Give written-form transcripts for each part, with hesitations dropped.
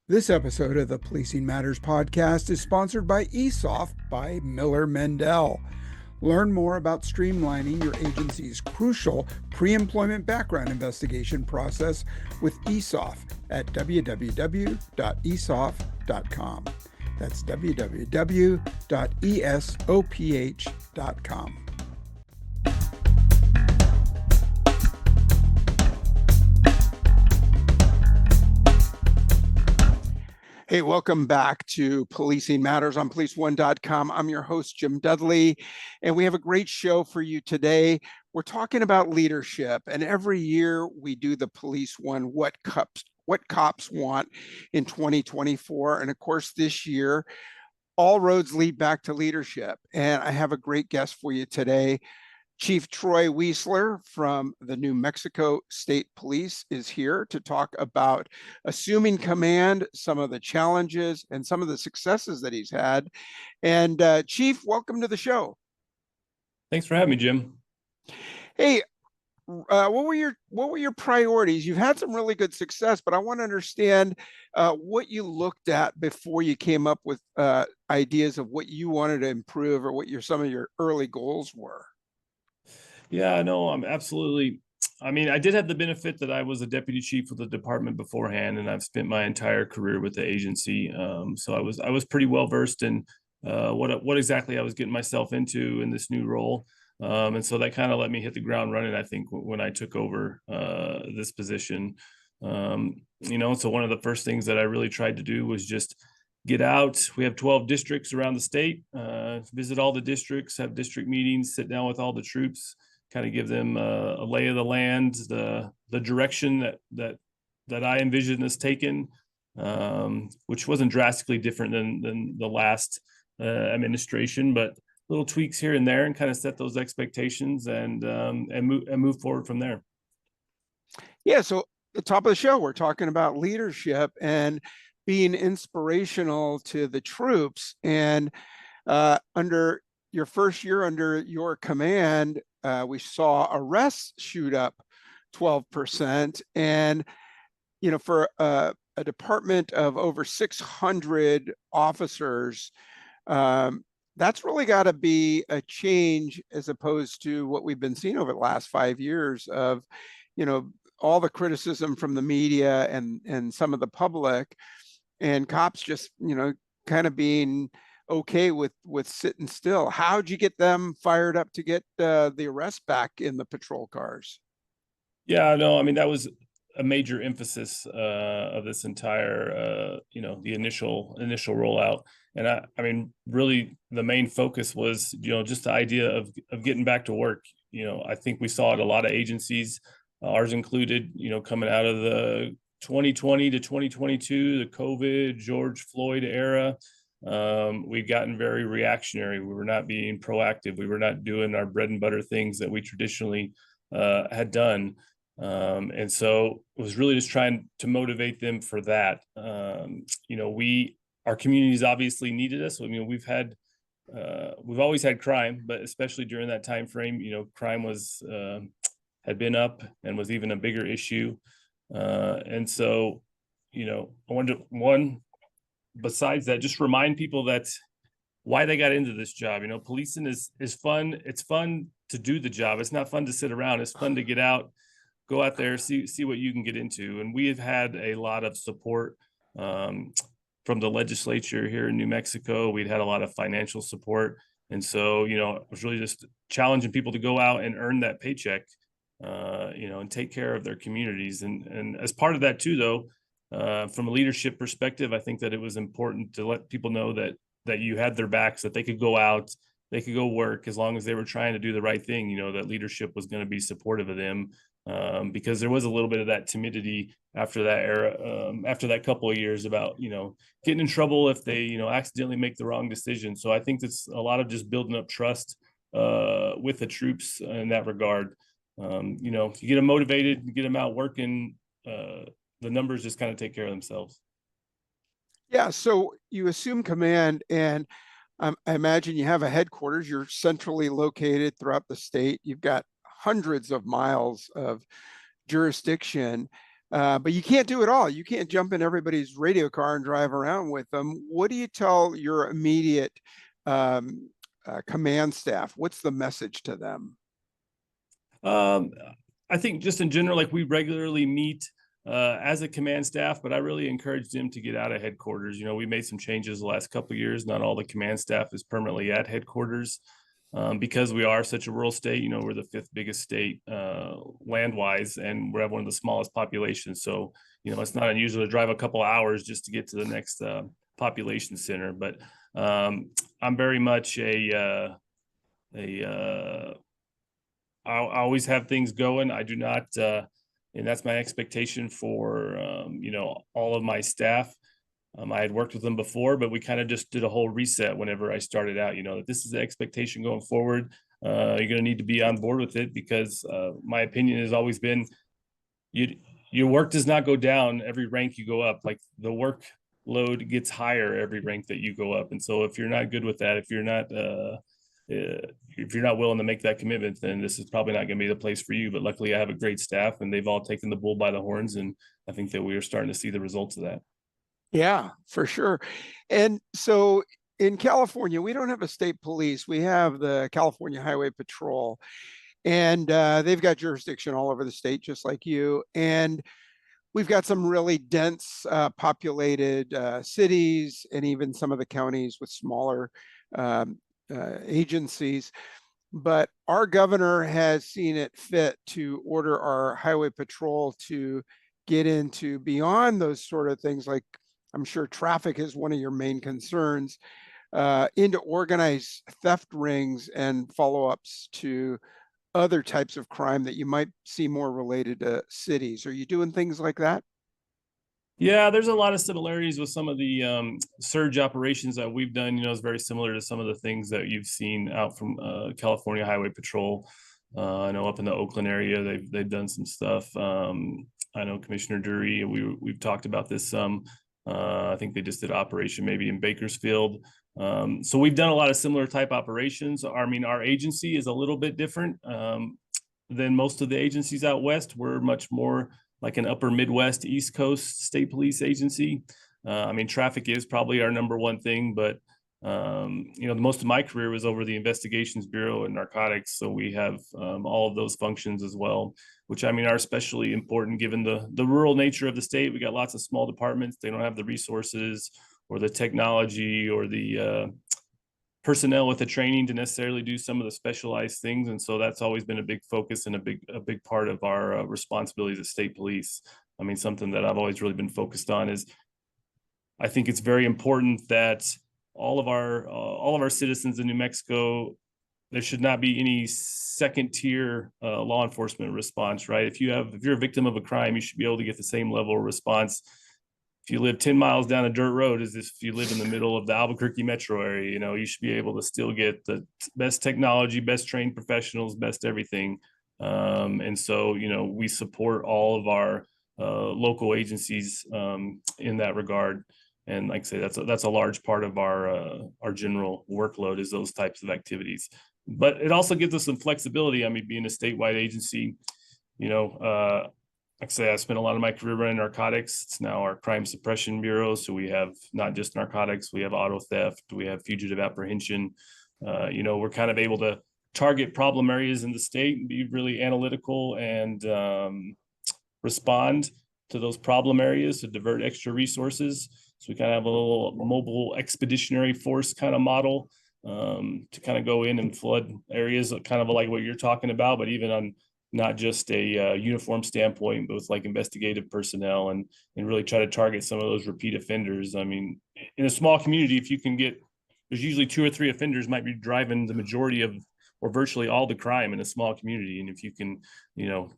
This episode of the Policing Matters podcast is sponsored by ESOF by Miller Mendel. Learn more about streamlining your agency's crucial pre-employment background investigation process with ESOF at www.esoph.com. That's www.esoph.com. Hey, welcome back to Policing Matters on policeone.com. I'm your host, Jim Dudley, and we have a great show for you today. We're talking about leadership, and every year we do the Police One What Cops Want in 2024. And of course, this year, all roads lead back to leadership. And I have a great guest for you today. Chief Troy Weisler from the New Mexico State Police is here to talk about assuming command, some of the challenges and some of the successes that he's had. And Chief, welcome to the show. Thanks for having me, Jim. Hey, what were your priorities? You've had some really good success, but I want to understand what you looked at before you came up with ideas of what you wanted to improve or what some of your early goals were. Yeah, no, I'm absolutely. I mean, I did have the benefit that I was a deputy chief of the department beforehand, and I've spent my entire career with the agency. So I was pretty well versed in what exactly I was getting myself into in this new role. And so that kind of let me hit the ground running, I think, when I took over this position. So one of the first things that I really tried to do was just get out. We have 12 districts around the state, visit all the districts, have district meetings, sit down with all the troops, kind of give them a lay of the land, the direction that I envisioned us taking, which wasn't drastically different than the last administration, but little tweaks here and there, and kind of set those expectations and move forward from there. Yeah. So the top of the show, we're talking about leadership and being inspirational to the troops. And under your first year under your command, we saw arrests shoot up 12%. And, for a department of over 600 officers, that's really got to be a change as opposed to what we've been seeing over the last 5 years of, all the criticism from the media and some of the public, and cops just, kind of being okay with sitting still. How'd you get them fired up to get the arrest back in the patrol cars? Yeah, no, I mean, that was a major emphasis of this entire, the initial rollout. And I mean, really the main focus was, just the idea of getting back to work. I think we saw it a lot of agencies, ours included, coming out of the 2020 to 2022, the COVID, George Floyd era. We'd gotten very reactionary. We were not being proactive. We were not doing our bread and butter things that we traditionally had done. And so it was really just trying to motivate them for that. Our communities obviously needed us. I mean, we've always had crime, but especially during that time frame, crime had been up and was even a bigger issue. And so, I wanted to, besides that, just remind people that why they got into this job. Policing is fun. It's fun to do the job. It's not fun to sit around. It's fun to get out, go out there, see what you can get into. And we have had a lot of support from the legislature here in New Mexico. We'd had a lot of financial support. And so, it was really just challenging people to go out and earn that paycheck, and take care of their communities. And as part of that too, though, from a leadership perspective, I think that it was important to let people know that you had their backs, that they could go out, they could go work as long as they were trying to do the right thing, that leadership was going to be supportive of them. Because there was a little bit of that timidity after that era, after that couple of years about, getting in trouble if they, accidentally make the wrong decision. So I think that's a lot of just building up trust with the troops in that regard. If you get them motivated, you get them out working, the numbers just kind of take care of themselves. Yeah. So you assume command, and I imagine you have a headquarters. You're centrally located throughout the state. You've got hundreds of miles of jurisdiction. But you can't do it all. You can't jump in everybody's radio car and drive around with them. What do you tell your immediate command staff? What's the message to them? I think just in general, like we regularly meet as a command staff, but I really encourage them to get out of headquarters. We made some changes the last couple of years. Not all the command staff is permanently at headquarters because we are such a rural state. We're the fifth biggest state land-wise, and we have one of the smallest populations. So, it's not unusual to drive a couple of hours just to get to the next population center. But I'm very much I always have things going. I do not, and that's my expectation for, all of my staff. I had worked with them before, but we kind of just did a whole reset whenever I started out, that this is the expectation going forward. You're going to need to be on board with it because my opinion has always been your work does not go down every rank you go up. Like the workload gets higher every rank that you go up. And so if you're not good with that, if you're not willing to make that commitment, then this is probably not going to be the place for you. But luckily I have a great staff and they've all taken the bull by the horns. And I think that we are starting to see the results of that. Yeah, for sure. And so in California, we don't have a state police. We have the California Highway Patrol, and they've got jurisdiction all over the state, just like you. And we've got some really dense populated cities and even some of the counties with smaller agencies. But our governor has seen it fit to order our highway patrol to get into beyond those sort of things, like I'm sure traffic is one of your main concerns, into organized theft rings and follow-ups to other types of crime that you might see more related to cities. Are you doing things like that? Yeah, there's a lot of similarities with some of the surge operations that we've done. It's very similar to some of the things that you've seen out from California Highway Patrol. I know up in the Oakland area, they've done some stuff. I know Commissioner Dury, we've talked about this some. I think they just did operation maybe in Bakersfield. So we've done a lot of similar type operations. Our agency is a little bit different than most of the agencies out west. We're much more like an upper Midwest, East Coast state police agency. Traffic is probably our number one thing, but most of my career was over the Investigations Bureau and narcotics. So we have all of those functions as well, which are especially important given the rural nature of the state. We got lots of small departments. They don't have the resources or the technology or the personnel with the training to necessarily do some of the specialized things. And so that's always been a big focus and a big part of our responsibilities as state police. Something that I've always really been focused on is I think it's very important that all of our citizens in New Mexico, there should not be any second tier law enforcement response, right? If you're a victim of a crime, you should be able to get the same level of response if you live 10 miles down a dirt road as if you live in the middle of the Albuquerque metro area. You should be able to still get the best technology, best trained professionals, best everything. And so, we support all of our local agencies in that regard. And like I say, that's a large part of our general workload is those types of activities. But it also gives us some flexibility. Being a statewide agency, like I say, I spent a lot of my career running narcotics. It's now our crime suppression bureau. So we have not just narcotics, we have auto theft, we have fugitive apprehension. We're kind of able to target problem areas in the state and be really analytical and respond to those problem areas to divert extra resources. So we kind of have a little mobile expeditionary force kind of model to kind of go in and flood areas, kind of like what you're talking about, but even on not just a uniform standpoint, but with like investigative personnel and really try to target some of those repeat offenders. In a small community, if you can there's usually 2 or 3 offenders might be driving the majority of or virtually all the crime in a small community. And if you can,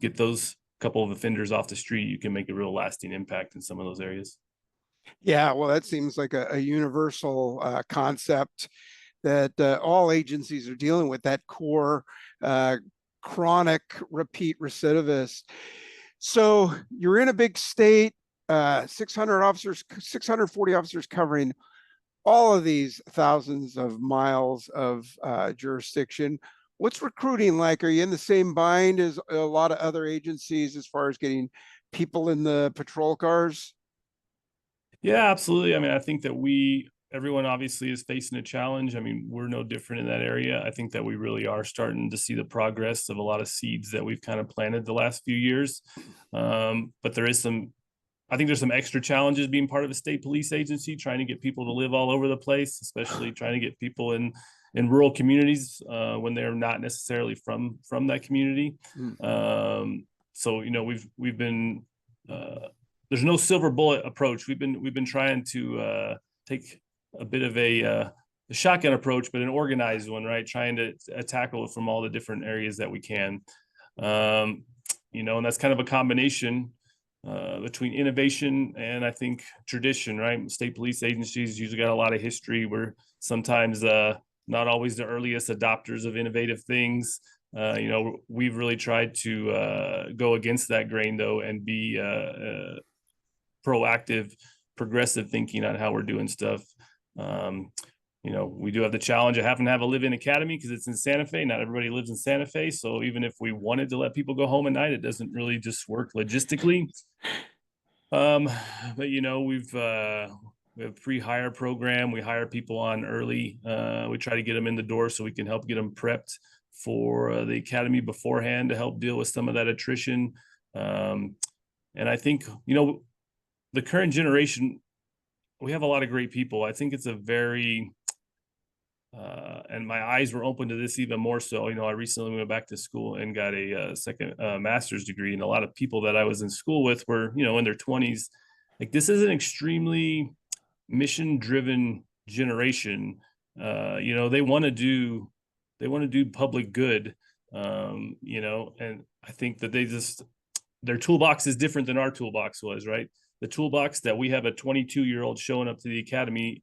get those couple of offenders off the street, you can make a real lasting impact in some of those areas. Yeah, well, that seems like a universal concept that all agencies are dealing with, that core chronic repeat recidivist. So you're in a big state, 600 officers, 640 officers covering all of these thousands of miles of jurisdiction. What's recruiting like? Are you in the same bind as a lot of other agencies as far as getting people in the patrol cars? Yeah, absolutely. I mean, I think that everyone obviously is facing a challenge. I mean, we're no different in that area. I think that we really are starting to see the progress of a lot of seeds that we've kind of planted the last few years. But I think there's some extra challenges being part of a state police agency, trying to get people to live all over the place, especially trying to get people in rural communities when they're not necessarily from that community. So we've been there's no silver bullet approach. We've been trying to take a bit of a shotgun approach, but an organized one, right? Trying to tackle it from all the different areas that we can. And that's kind of a combination between innovation and I think tradition, right? State police agencies usually got a lot of history. We're sometimes not always the earliest adopters of innovative things. We've really tried to go against that grain though, and be proactive, progressive thinking on how we're doing stuff. We do have the challenge of having to have a live-in academy because it's in Santa Fe. Not everybody lives in Santa Fe. So even if we wanted to let people go home at night, it doesn't really just work logistically. But we have a pre-hire program. We hire people on early. We try to get them in the door so we can help get them prepped for the academy beforehand to help deal with some of that attrition. And I think, the current generation, we have a lot of great people. I think it's a very, and my eyes were open to this even more so. I recently went back to school and got a second master's degree, and a lot of people that I was in school with were, in their 20s. Like, this is an extremely mission-driven generation. They want to do public good, and I think that their toolbox is different than our toolbox was, right? The toolbox that we have a 22-year-old showing up to the academy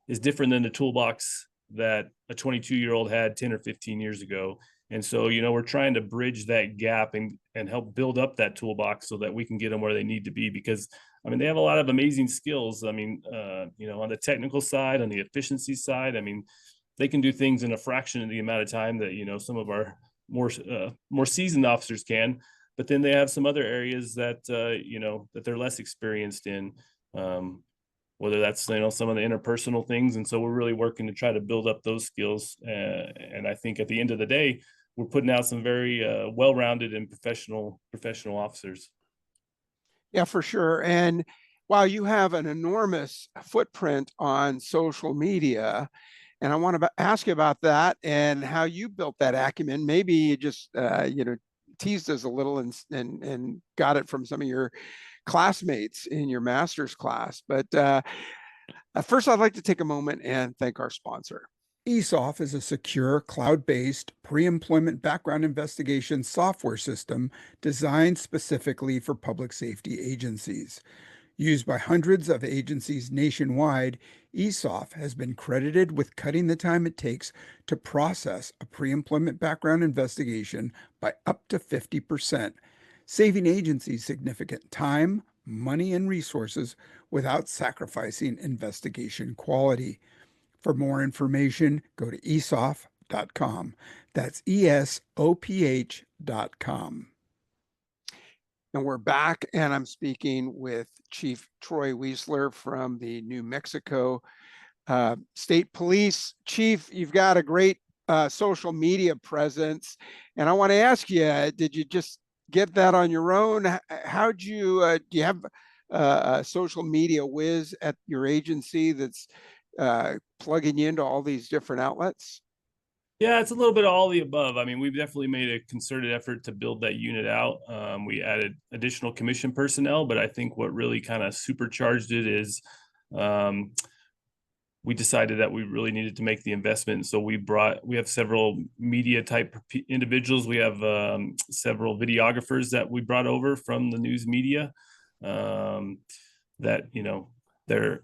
is different than the toolbox that a 22-year-old had 10 or 15 years ago. And so, we're trying to bridge that gap and help build up that toolbox so that we can get them where they need to be, because they have a lot of amazing skills. On the technical side, on the efficiency side, they can do things in a fraction of the amount of time that, some of our more seasoned officers can. But then they have some other areas that, that they're less experienced in, whether that's, some of the interpersonal things. And so we're really working to try to build up those skills. And I think at the end of the day, we're putting out some very well-rounded and professional officers. Yeah, for sure. And while you have an enormous footprint on social media, and I want to ask you about that and how you built that acumen. Maybe you just, teased us a little and got it from some of your classmates in your master's class. But first, I'd like to take a moment and thank our sponsor. ESOF is a secure, cloud-based pre-employment background investigation software system designed specifically for public safety agencies. Used by hundreds of agencies nationwide, ESOF has been credited with cutting the time it takes to process a pre-employment background investigation by up to 50%, saving agencies significant time, money, and resources without sacrificing investigation quality. For more information, go to ESOF.com. That's ESOPH.com. And we're back, and I'm speaking with Chief Troy Weisler from the New Mexico State Police. Chief, you've got a great social media presence, and I want to ask you, did you just get that on your own? How'd you, do you have a social media whiz at your agency that's plugging you into all these different outlets? Yeah, it's a little bit of all the above. We've definitely made a concerted effort to build that unit out. We added additional commission personnel, but I think what really kind of supercharged it is we decided that we really needed to make the investment. So we have several media type individuals. We have several videographers that we brought over from the news media that, they're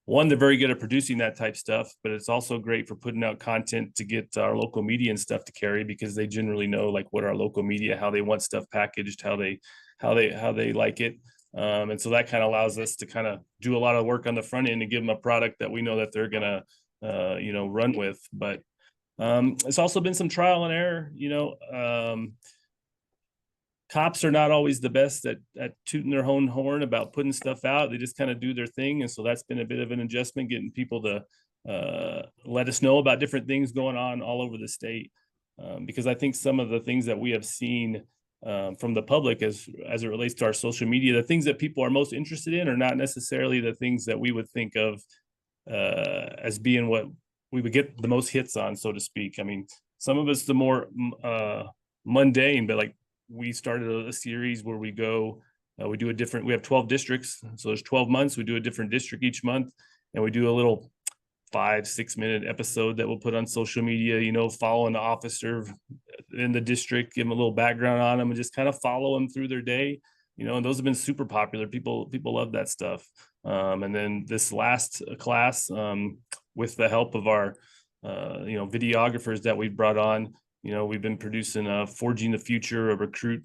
they're very good at producing that type stuff, but it's also great for putting out content to get our local media and stuff to carry, because they generally know like what our local media, how they want stuff packaged, how they like it. And so that kind of allows us to kind of do a lot of work on the front end and give them a product that we know that they're going to, run with. But it's also been some trial and error, cops are not always the best at tooting their own horn about putting stuff out. They just kind of do their thing. And so that's been a bit of an adjustment, getting people to let us know about different things going on all over the state. Because I think some of the things that we have seen from the public as it relates to our social media, the things that people are most interested in are not necessarily the things that we would think of as being what we would get the most hits on, so to speak. I mean, some of it's the more mundane, but like we started a series where we go, we have 12 districts. So there's 12 months. We do a different district each month, and we do a little 5-6 minute episode that we'll put on social media, you know, following the officer in the district, give them a little background on them and just kind of follow them through their day, you know, and those have been super popular. People love that stuff. And then this last class, with the help of our, you know, videographers that we brought on, you know, we've been producing a Forging the Future, a recruit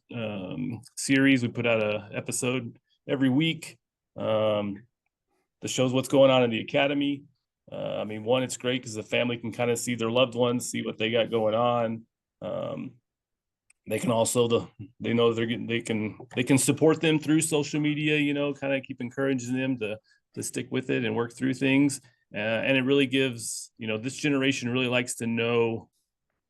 series. We put out a episode every week that shows what's going on in the academy. I mean, one, it's great because the family can kind of see their loved ones, see what they got going on. They can also, they know they can support them through social media, you know, kind of keep encouraging them to stick with it and work through things. And it really gives, you know, this generation really likes to know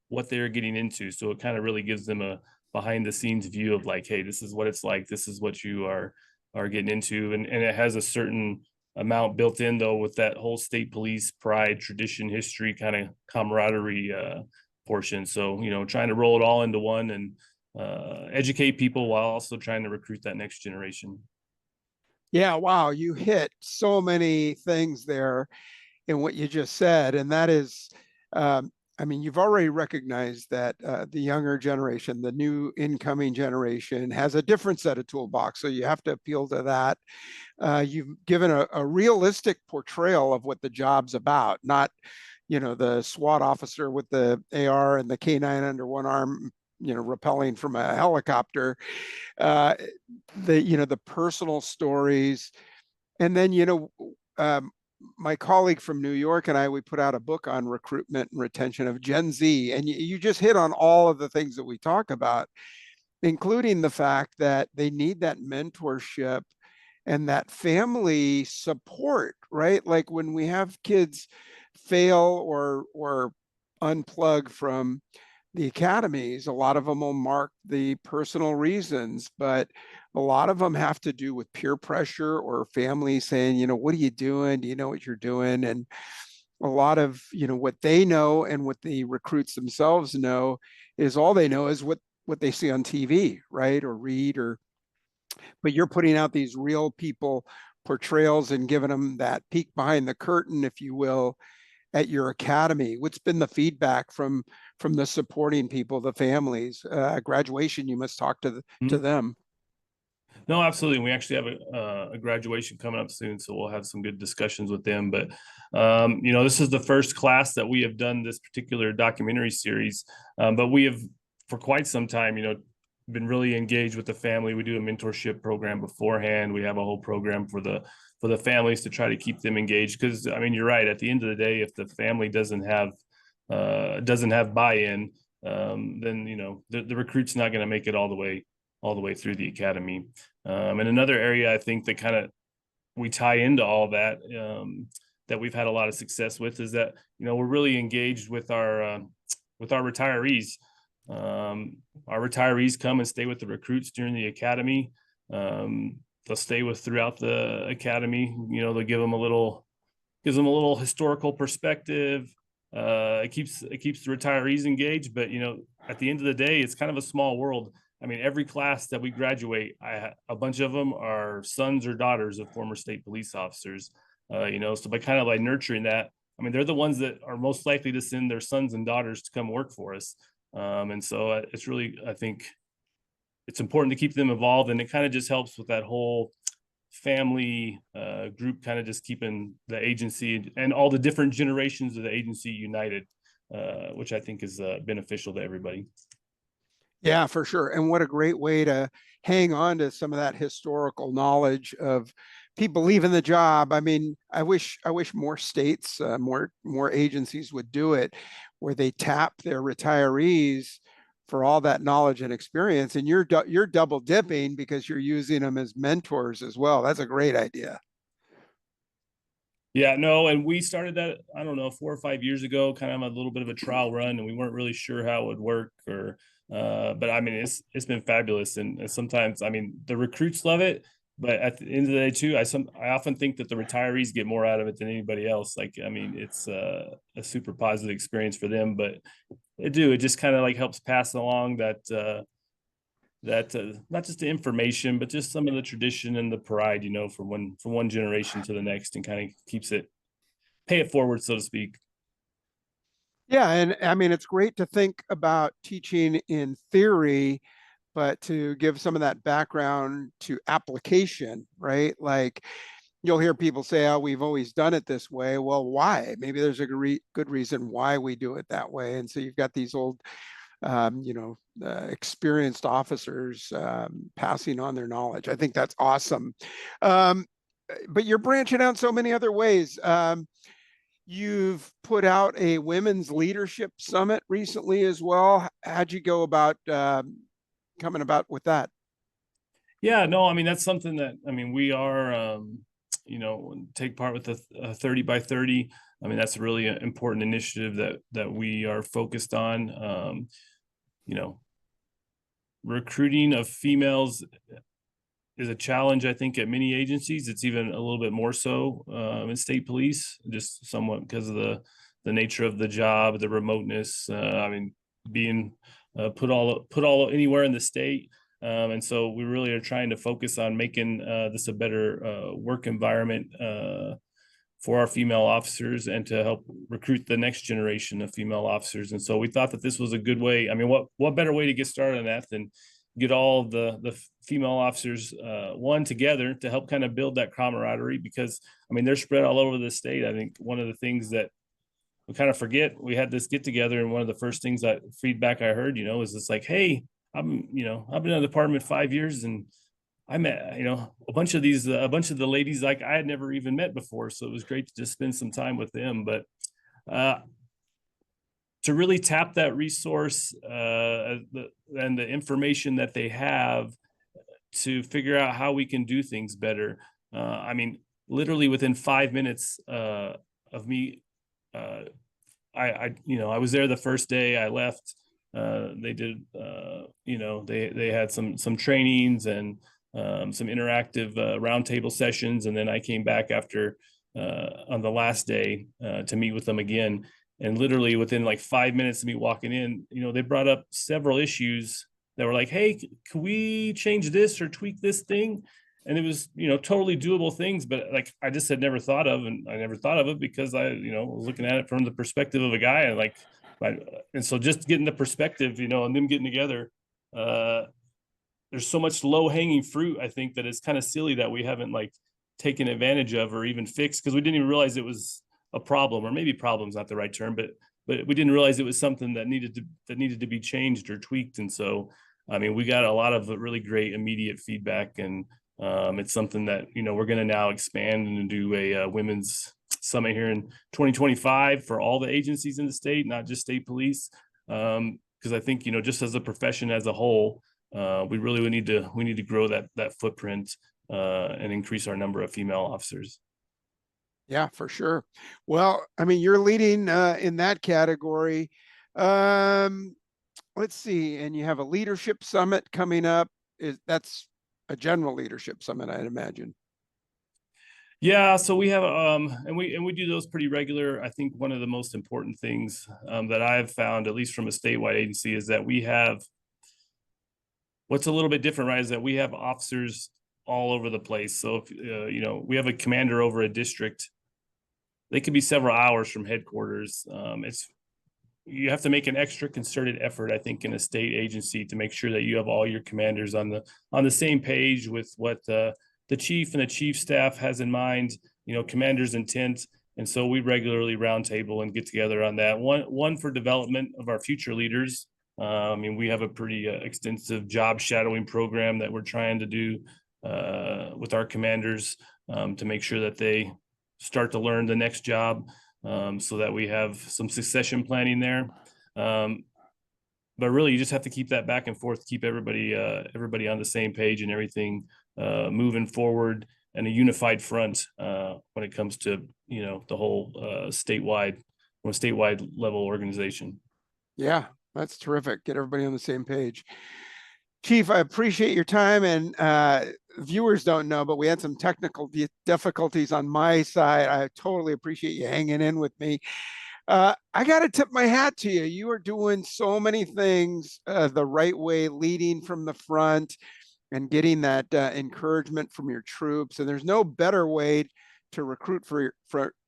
what they're getting into. So it kind of really gives them a behind the scenes view of like, hey, this is what it's like. This is what you are getting into. And it has a certain amount built in though, with that whole state police pride, tradition, history, kind of camaraderie portion. So, you know, trying to roll it all into one and educate people while also trying to recruit that next generation. Yeah, wow, you hit so many things there in what you just said. And that is, I mean, you've already recognized that the younger generation, the new incoming generation, has a different set of toolbox. So you have to appeal to that. You've given a realistic portrayal of what the job's about, not, you know, the SWAT officer with the AR and the K9 under one arm, you know, rappelling from a helicopter. You know, the personal stories. And then, you know, my colleague from New York and we put out a book on recruitment and retention of Gen Z. And you just hit on all of the things that we talk about, including the fact that they need that mentorship and that family support, right? Like when we have kids fail or unplug from the academies, a lot of them will mark the personal reasons, but a lot of them have to do with peer pressure or family saying, you know, what are you doing? Do you know what you're doing? And a lot of, you know, what they know and what the recruits themselves know is all they know is what they see on TV, right? Or read but you're putting out these real people portrayals and giving them that peek behind the curtain, if you will, at your academy. What's been the feedback from the supporting people, the families? Graduation, you must talk to them. No, absolutely. We actually have a graduation coming up soon, so we'll have some good discussions with them. But you know, this is the first class that we have done this particular documentary series, but we have for quite some time, you know, been really engaged with the family. We do a mentorship program beforehand. We have a whole program for the families to try to keep them engaged. Because I mean, you're right. At the end of the day, if the family doesn't have buy-in, then you know the recruit's not going to make it all the way through the academy. And another area I think that kind of we tie into all that that we've had a lot of success with is that, you know, we're really engaged with our retirees. Our retirees come and stay with the recruits during the academy. They'll stay throughout the academy. You know, they'll gives them a little historical perspective. It keeps the retirees engaged, but you know, at the end of the day, it's kind of a small world. I mean, every class that we graduate, a bunch of them are sons or daughters of former state police officers. You know, so by nurturing that, I mean, they're the ones that are most likely to send their sons and daughters to come work for us. And so it's really, I think it's important to keep them involved, and it kind of just helps with that whole family group, kind of just keeping the agency and all the different generations of the agency united, which I think is beneficial to everybody. Yeah, for sure. And what a great way to hang on to some of that historical knowledge of people leaving the job. I mean, I wish more states, more agencies would do it, where they tap their retirees for all that knowledge and experience. And you're double dipping because you're using them as mentors as well. That's a great idea. Yeah, no, and we started that, I don't know, 4 or 5 years ago, kind of a little bit of a trial run, and we weren't really sure how it would work, or but I mean, it's been fabulous. And sometimes, I mean, the recruits love it, but at the end of the day too, I often think that the retirees get more out of it than anybody else. Like, I mean, it's a super positive experience for them, but it just kind of like helps pass along that not just the information, but just some of the tradition and the pride, from one generation to the next, and kind of pay it forward, so to speak. Yeah, and I mean, it's great to think about teaching in theory, but to give some of that background to application, right? Like, you'll hear people say, "Oh, we've always done it this way." Well, why? Maybe there's a good reason why we do it that way. And so you've got these old experienced officers passing on their knowledge. I think that's awesome. But you're branching out so many other ways. You've put out a women's leadership summit recently as well. How'd you go about coming about with that? Yeah, no, I mean, that's something that, I mean, we are, take part with the 30 by 30. I mean, that's a really important initiative that we are focused on. Recruiting of females is a challenge, I think, at many agencies. It's even a little bit more so in state police, just somewhat because of the nature of the job, the remoteness. I mean, being put all anywhere in the state. And so we really are trying to focus on making this a better work environment for our female officers, and to help recruit the next generation of female officers. And so we thought that this was a good way. I mean, what better way to get started on that than get all the female officers one together to help kind of build that camaraderie, because I mean, they're spread all over the state. I think one of the things that we kind of forget, we had this get together, and one of the first things that feedback I heard, is it's like, hey, I've been in the department 5 years, and I met, a bunch of the ladies like I had never even met before. So it was great to just spend some time with them. But to really tap that resource and the information that they have to figure out how we can do things better. I mean, literally within 5 minutes of me, I was there the first day. I left. They did, they had some trainings and some interactive roundtable sessions. And then I came back after on the last day to meet with them again. And literally within like 5 minutes of me walking in, they brought up several issues that were like, hey, can we change this or tweak this thing? And it was, totally doable things, but like I just had never thought of, and I never thought of it because I, was looking at it from the perspective of a guy, and like, and so just getting the perspective, and them getting together, there's so much low hanging fruit. I think that it's kind of silly that we haven't like taken advantage of or even fixed, because we didn't even realize it was a problem, or maybe problem's not the right term, but we didn't realize it was something that needed to be changed or tweaked. And so, I mean, we got a lot of really great immediate feedback, and it's something that, we're going to now expand and do a women's summit here in 2025 for all the agencies in the state, not just state police. Because I think, just as a profession as a whole, we really would need to grow that footprint and increase our number of female officers. Yeah, for sure. Well, I mean, you're leading in that category. Let's see, and you have a leadership summit coming up. That's a general leadership summit, I'd imagine. Yeah, so we have and we do those pretty regular. I think one of the most important things that I've found, at least from a statewide agency, is that we have, what's a little bit different, right, is that we have officers all over the place. So if we have a commander over a district, they could be several hours from headquarters. You have to make an extra concerted effort, I think, in a state agency to make sure that you have all your commanders on the same page with what the chief and the chief staff has in mind, commander's intent. And so we regularly roundtable and get together on that. One for development of our future leaders. I mean, we have a pretty extensive job shadowing program that we're trying to do with our commanders to make sure that they start to learn the next job, so that we have some succession planning there. really, you just have to keep that back and forth, keep everybody on the same page and everything moving forward, and a unified front when it comes to the whole statewide level organization. Yeah, that's terrific. Get everybody on the same page. Chief, I appreciate your time, and viewers don't know, but we had some technical difficulties on my side. I totally appreciate you hanging in with me. I got to tip my hat to you. You are doing so many things the right way, leading from the front and getting that encouragement from your troops. And there's no better way to recruit for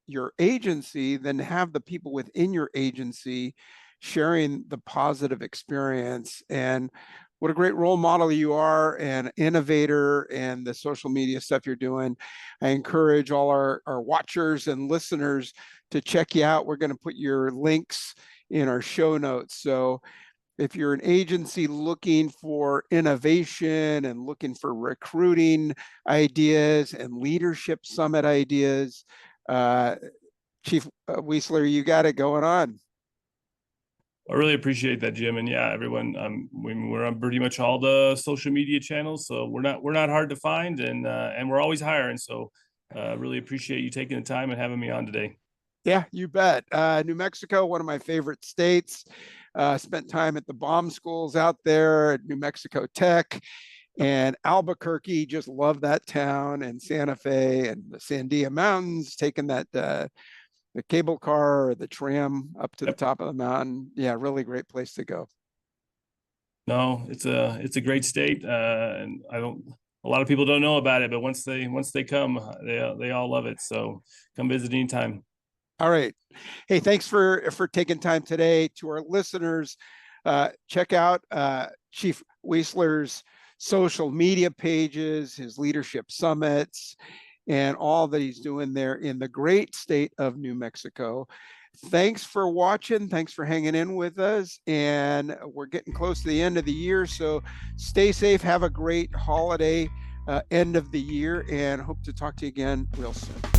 your agency than to have the people within your agency sharing the positive experience. And what a great role model you are, and innovator, and the social media stuff you're doing. I encourage all our watchers and listeners to check you out. We're going to put your links in our show notes. So if you're an agency looking for innovation and looking for recruiting ideas and leadership summit ideas, Chief Weisler, you got it going on. I really appreciate that, Jim. And yeah, everyone, we're on pretty much all the social media channels, so we're not hard to find, and we're always hiring. So really appreciate you taking the time and having me on today. Yeah, you bet. New Mexico, one of my favorite states. Spent time at the bomb schools out there at New Mexico Tech, and Albuquerque. Just love that town, and Santa Fe and the Sandia Mountains, taking that the cable car or the tram up to the top of the mountain. Yeah, really great place to go. No, it's a great state, and a lot of people don't know about it, but once they come, they all love it. So come visit anytime. All right. Hey, thanks for taking time today. To our listeners, check out Chief Weisler's social media pages, his leadership summits, and all that he's doing there in the great state of New Mexico. Thanks for watching. Thanks for hanging in with us. And we're getting close to the end of the year, so stay safe. Have a great holiday end of the year, and hope to talk to you again real soon.